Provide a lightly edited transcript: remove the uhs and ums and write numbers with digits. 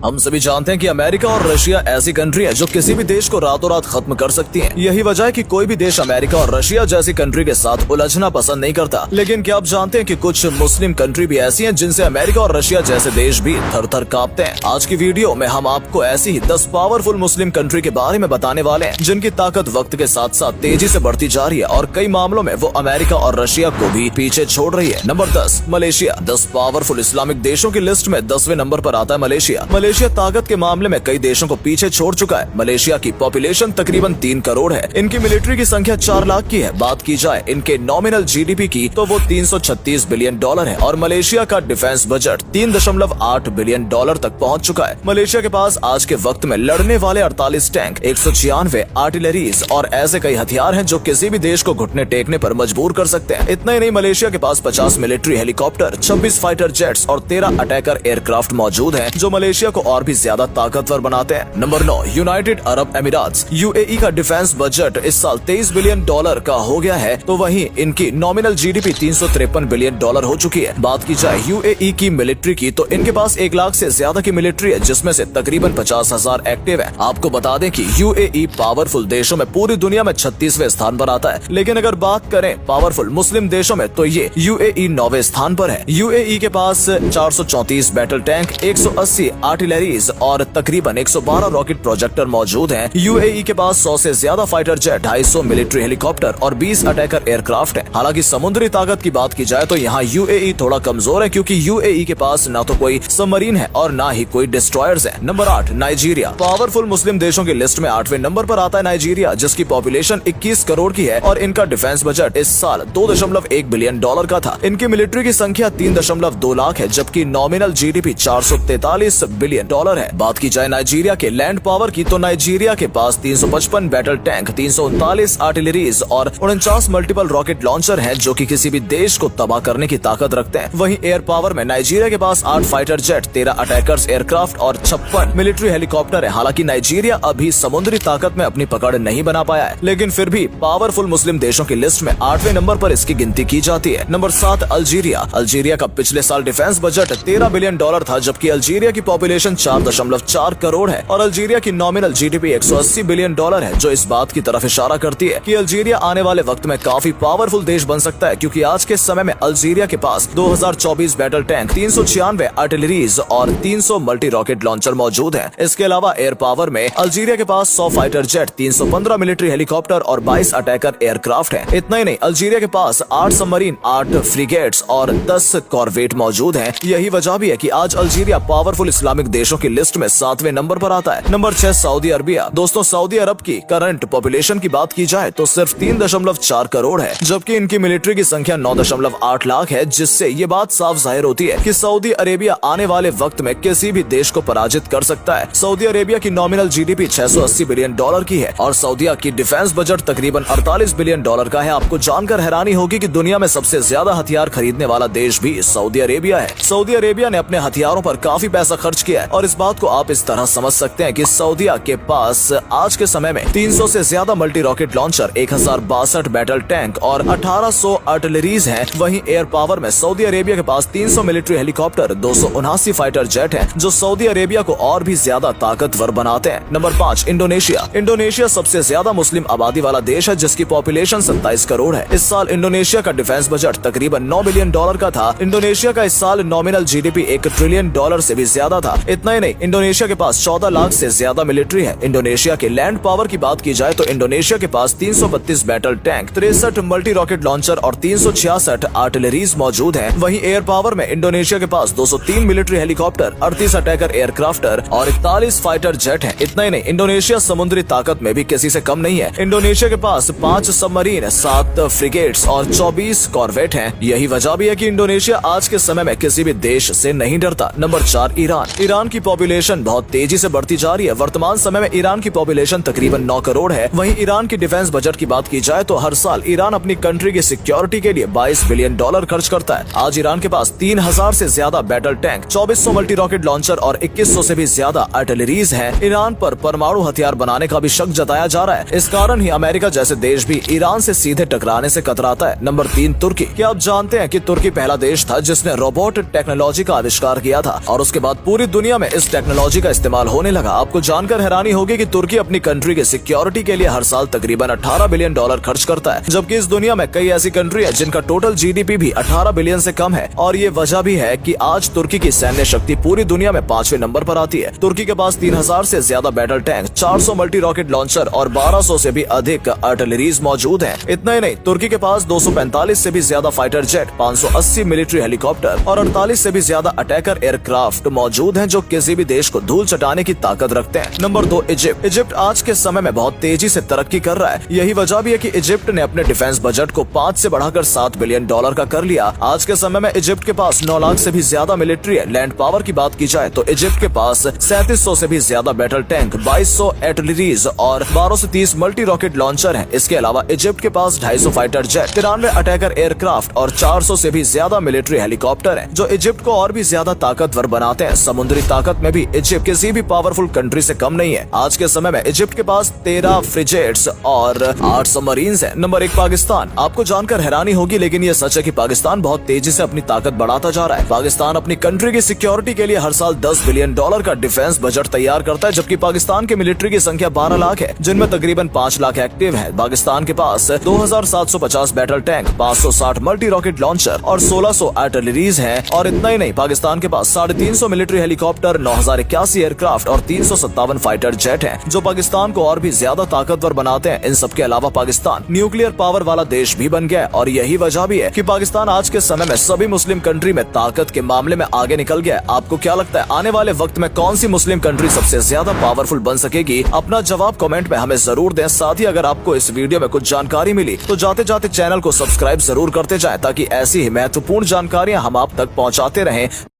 हम सभी जानते हैं कि अमेरिका और रशिया ऐसी कंट्री है जो किसी भी देश को रातों रात खत्म कर सकती है। यही वजह है कि कोई भी देश अमेरिका और रशिया जैसी कंट्री के साथ उलझना पसंद नहीं करता। लेकिन क्या आप जानते हैं कि कुछ मुस्लिम कंट्री भी ऐसी हैं जिनसे अमेरिका और रशिया जैसे देश भी थर थर कांपते हैं। आज की वीडियो में हम आपको ऐसी ही 10 पावरफुल मुस्लिम कंट्री के बारे में बताने वाले हैं जिनकी ताकत वक्त के साथ साथ तेजी से बढ़ती जा रही है और कई मामलों में वो अमेरिका और रशिया को भी पीछे छोड़ रही है। Number 10, Malaysia. 10 पावरफुल इस्लामिक देशों की लिस्ट में 10वें नंबर पर आता है मलेशिया। मलेशिया ताकत के मामले में कई देशों को पीछे छोड़ चुका है। मलेशिया की पॉपुलेशन तकरीबन 3 करोड़ है। इनकी मिलिट्री की संख्या 4 लाख की है। बात की जाए इनके नॉमिनल जीडीपी की तो वो 336 बिलियन डॉलर है और मलेशिया का डिफेंस बजट 3.8 बिलियन डॉलर तक पहुंच चुका है। मलेशिया के पास आज के वक्त में लड़ने वाले 48 टैंक, 196 आर्टिलरीज और ऐसे कई हथियार हैं जो किसी भी देश को घुटने टेकने पर मजबूर कर सकते हैं। इतना ही नहीं, मलेशिया के पास 50 मिलिट्री हेलीकॉप्टर, 26 फाइटर जेट्स और 13 अटैकर एयरक्राफ्ट मौजूद हैं जो मलेशिया को और भी ज्यादा ताकतवर बनाते हैं। नंबर 9, यूनाइटेड अरब अमीरात। यूएई का डिफेंस बजट इस साल 23 बिलियन डॉलर का हो गया है तो वहीं इनकी नॉमिनल जीडीपी 353 बिलियन डॉलर हो चुकी है। बात की जाए यूएई की मिलिट्री की तो इनके पास 1 लाख से ज्यादा की मिलिट्री है जिसमें से तकरीबन 50,000 एक्टिव है। आपको बता दें कि यूएई पावरफुल देशों में पूरी दुनिया में 36वें स्थान पर आता है। लेकिन अगर बात करें पावरफुल मुस्लिम देशों में तो ये यूएई 9वें स्थान पर है। यूएई के पास 434 बैटल टैंक, 180 आर्टिलरीज और तकरीबन 112 रॉकेट प्रोजेक्टर मौजूद हैं। यूएई के पास 100 से ज्यादा फाइटर जेट, 250 मिलिट्री हेलीकॉप्टर और 20 अटैकर एयरक्राफ्ट हैं। हालांकि समुद्री ताकत की बात की जाए तो यहाँ यूएई थोड़ा कमजोर है क्योंकि यूएई के पास न तो कोई सबमरीन है और न ही कोई डिस्ट्रॉयर्स है। Number 8, Nigeria. पावरफुल मुस्लिम देशों की लिस्ट में 8वें नंबर पर आता है नाइजीरिया, जिसकी पॉपुलेशन 21 करोड़ की है और इनका डिफेंस बजट इस साल 2.1 बिलियन डॉलर का था। इनकी मिलिट्री की संख्या 3.2 लाख है जबकि नॉमिनल जीडीपी 443 बिलियन डॉलर है। बात की जाए नाइजीरिया के लैंड पावर की तो नाइजीरिया के पास 355 बैटल टैंक, 339 आर्टिलरीज और 49 मल्टीपल रॉकेट लॉन्चर हैं जो कि किसी भी देश को तबाह करने की ताकत रखते हैं। वहीं एयर पावर में नाइजीरिया के पास 8 फाइटर जेट, 13 अटैकर्स एयरक्राफ्ट और 56 मिलिट्री हेलीकॉप्टर है। हालांकि नाइजीरिया अभी समुद्री ताकत में अपनी पकड़ नहीं बना पाया है, लेकिन फिर भी पावरफुल मुस्लिम देशों की लिस्ट में 8वें नंबर पर इसकी गिनती की जाती है। Number 7, Algeria. अल्जीरिया का पिछले साल डिफेंस बजट 13 बिलियन डॉलर था जबकि अल्जीरिया की पॉपुलेशन 4.4 करोड़ है और अल्जीरिया की नॉमिनल जीडीपी 180 बिलियन डॉलर है, जो इस बात की तरफ इशारा करती है कि अल्जीरिया आने वाले वक्त में काफी पावरफुल देश बन सकता है क्योंकि आज के समय में अल्जीरिया के पास 2024 बैटल टैंक, 396 आर्टिलरीज और 300 मल्टी रॉकेट लॉन्चर मौजूद हैं। इसके अलावा एयर पावर में अल्जीरिया के पास 100 फाइटर जेट, 315 मिलिट्री हेलीकॉप्टर और 22 अटैकर एयरक्राफ्ट हैं। इतना ही नहीं, अल्जीरिया के पास 8 सबमरीन, 8 फ्रिगेट्स और 10 कॉर्वेट मौजूद हैं। यही वजह भी है कि आज अल्जीरिया पावरफुल इस्लामिक देशों की लिस्ट में 7वें नंबर पर आता है। Number 6, Saudi Arabia. दोस्तों, सऊदी अरब की करंट पॉपुलेशन की बात की जाए तो सिर्फ 3.4 करोड़ है जबकि इनकी मिलिट्री की संख्या 9.8 लाख है, जिससे ये बात साफ जाहिर होती है कि सऊदी अरेबिया आने वाले वक्त में किसी भी देश को पराजित कर सकता है। सऊदी अरेबिया की नॉमिनल जीडीपी 680 बिलियन डॉलर की है और सऊदीया की डिफेंस बजट तकरीबन 48 बिलियन डॉलर का है। आपको जानकर हैरानी होगी कि दुनिया में सबसे ज्यादा हथियार खरीदने वाला देश भी सऊदी अरेबिया है। सऊदी अरेबिया ने अपने हथियारों पर काफी पैसा खर्च किया है और इस बात को आप इस तरह समझ सकते हैं कि सऊदीया के पास आज के समय में 300 से ज्यादा multi rocket launcher, 1062 battle tank और 1800 आर्टिलरीज हैं। वहीं एयर पावर में सऊदी अरेबिया के पास 300 मिलिट्री हेलीकॉप्टर, 279 फाइटर जेट हैं जो सऊदी अरेबिया को और भी ज्यादा ताकतवर बनाते हैं। Number 5, Indonesia. इंडोनेशिया सबसे ज्यादा मुस्लिम आबादी वाला देश है जिसकी पॉपुलेशन 27 करोड़ है। इस साल इंडोनेशिया का डिफेंस बजट तकरीबन 9 बिलियन डॉलर का था। इंडोनेशिया का इस साल नॉमिनल जीडीपी 1 ट्रिलियन डॉलर से भी ज्यादा था। इतना ही नहीं, इंडोनेशिया के पास 14 लाख से ज्यादा मिलिट्री है। इंडोनेशिया के लैंड पावर की बात की जाए तो इंडोनेशिया के पास 332 battle tank, 63 multi rocket launcher और 366 आर्टिलरीज मौजूद हैं। वहीं एयर पावर में इंडोनेशिया के पास 203 मिलिट्री हेलीकॉप्टर, 38 अटैकर एयरक्राफ्टर और 41 फाइटर जेट हैं। इतना ही नहीं, इंडोनेशिया समुद्री ताकत में भी किसी से कम नहीं है। इंडोनेशिया के पास 5 सबमरीन, 7 फ्रिगेट्स और 24 कॉर्वेट हैं। यही वजह भी है कि इंडोनेशिया आज के समय में किसी भी देश से नहीं डरता। Number 4, Iran. ईरान की पॉपुलेशन बहुत तेजी से बढ़ती जा रही है। वर्तमान समय में ईरान की पॉपुलेशन तकरीबन 9 करोड़ है। वहीं ईरान की डिफेंस बजट की बात की जाए तो हर साल ईरान अपनी कंट्री की सिक्योरिटी के लिए 22 बिलियन डॉलर खर्च करता है। आज ईरान के पास 3000 से ज्यादा battle tank, 2400 multi rocket launcher और 2100 से भी ज्यादा आर्टिलरीज हैं। ईरान पर परमाणु हथियार बनाने का भी शक जताया जा रहा है। इस कारण ही अमेरिका जैसे देश भी ईरान से सीधे टकराने से कतराता है। नंबर 3, तुर्की। क्या आप जानते हैं कि तुर्की पहला देश था जिसने रोबोट टेक्नोलॉजी का आविष्कार किया था और उसके बाद पूरी दुनिया दुनिया में इस टेक्नोलॉजी का इस्तेमाल होने लगा। आपको जानकर हैरानी होगी कि तुर्की अपनी कंट्री के सिक्योरिटी के लिए हर साल तकरीबन 18 बिलियन डॉलर खर्च करता है, जबकि इस दुनिया में कई ऐसी कंट्री है जिनका टोटल जीडीपी भी 18 बिलियन से कम है। और ये वजह भी है कि आज तुर्की की सैन्य शक्ति पूरी दुनिया में 5वें नंबर पर आती है। तुर्की के पास 3000 से ज्यादा battle tank, 400 multi rocket launcher और 1200 से भी अधिक आर्टिलरीज मौजूद हैं। इतना ही नहीं, तुर्की के पास 245 से भी ज्यादा फाइटर जेट, 580 मिलिट्री हेलीकॉप्टर और 48 से भी ज्यादा अटैकर एयरक्राफ्ट मौजूद हैं, जो किसी भी देश को धूल चटाने की ताकत रखते हैं। Number 2, Egypt. इजिप्ट आज के समय में बहुत तेजी से तरक्की कर रहा है। यही वजह भी है कि इजिप्ट ने अपने डिफेंस बजट को 5 से बढ़ाकर 7 बिलियन डॉलर का कर लिया। आज के समय में इजिप्ट के पास 9 लाख से भी ज्यादा मिलिट्री है। लैंड पावर की बात की जाए तो इजिप्ट के पास 3700 से भी ज्यादा बैटल टैंक, 2200 आर्टिलरीज और 12 से 30 मल्टी रॉकेट लॉन्चर हैं। इसके अलावा इजिप्ट के पास 250 फाइटर जेट, 93 अटैकर एयरक्राफ्ट और 400 से भी ज्यादा मिलिट्री हेलीकॉप्टर हैं, जो इजिप्ट को और भी ज्यादा ताकतवर बनाते हैं। समुद्री ताकत में भी इजिप्ट किसी भी पावरफुल कंट्री से कम नहीं है। आज के समय में इजिप्ट के पास 13 फ्रिगेट्स और 8 सबमरीन्स हैं। नंबर 1, पाकिस्तान। आपको जानकर हैरानी होगी, लेकिन ये सच है कि पाकिस्तान बहुत तेजी से अपनी ताकत बढ़ाता जा रहा है। पाकिस्तान अपनी कंट्री की सिक्योरिटी के लिए हर साल 10 बिलियन डॉलर का डिफेंस बजट तैयार करता है, जबकि पाकिस्तान की मिलिट्री की संख्या 12 लाख है, जिनमें तकरीबन 5 लाख एक्टिव है। पाकिस्तान के पास 2750 battle tank, 560 multi rocket launcher और 1600 आर्टिलरीज हैं। और इतना ही नहीं, पाकिस्तान के पास 350 मिलिट्री हेलीकॉप्टर, 9081 एयरक्राफ्ट और 357 फाइटर जेट हैं, जो पाकिस्तान को और भी ज्यादा ताकतवर बनाते हैं। इन सब के अलावा पाकिस्तान न्यूक्लियर पावर वाला देश भी बन गया है, और यही वजह भी है कि पाकिस्तान आज के समय में सभी मुस्लिम कंट्री में ताकत के मामले में आगे निकल गया है। आपको क्या लगता है, आने वाले वक्त में कौन सी मुस्लिम कंट्री सबसे ज्यादा पावरफुल बन सकेगी? अपना जवाब कमेंट में हमें जरूर दें। साथ ही अगर आपको इस वीडियो में कुछ जानकारी मिली तो जाते जाते चैनल को सब्सक्राइब जरूर करते जाएं, ताकि ऐसी ही महत्वपूर्ण जानकारियां हम आप तक पहुंचाते रहें।